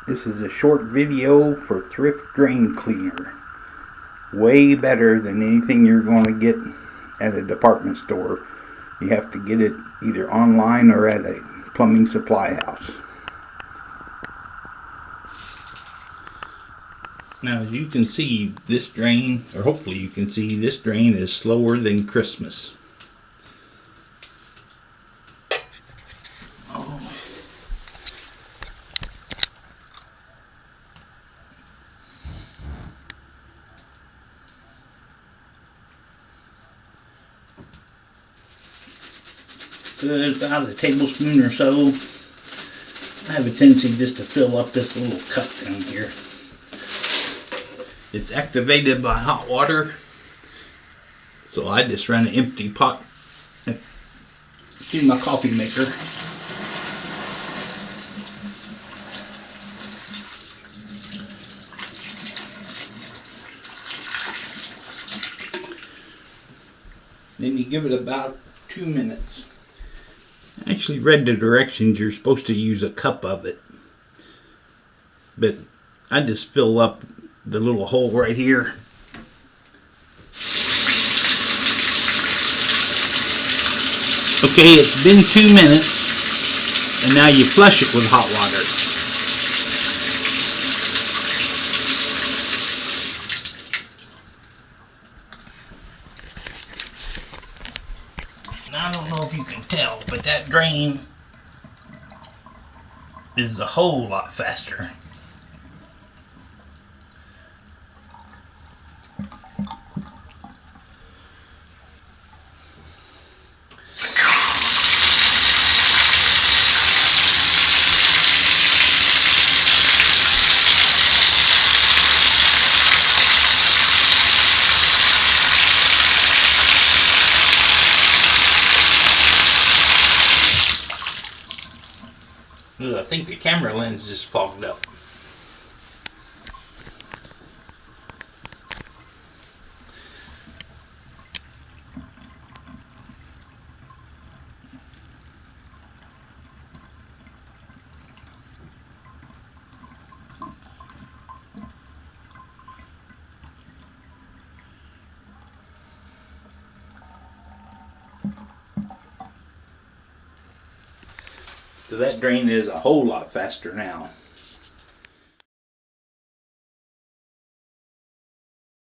This is a short video for Thrift Drain Cleaner. Way better than anything you're going to get at a department store. You have to get it either online or at a plumbing supply house. Now, as you can see, this drain, or hopefully you can see, this drain is slower than Christmas. Good, about a tablespoon or so. I have a tendency just to fill up this little cup down here. It's activated by hot water, so I just run an empty pot to my coffee maker. Then you give it about 2 minutes. I actually read the directions. You're supposed to use a cup of it, but I just fill up the little hole right here. Okay, it's been 2 minutes, and now you flush it with hot water. Now, I don't know if you can tell, but that drain is a whole lot faster. I think the camera lens just fogged up. So that drain is a whole lot faster now.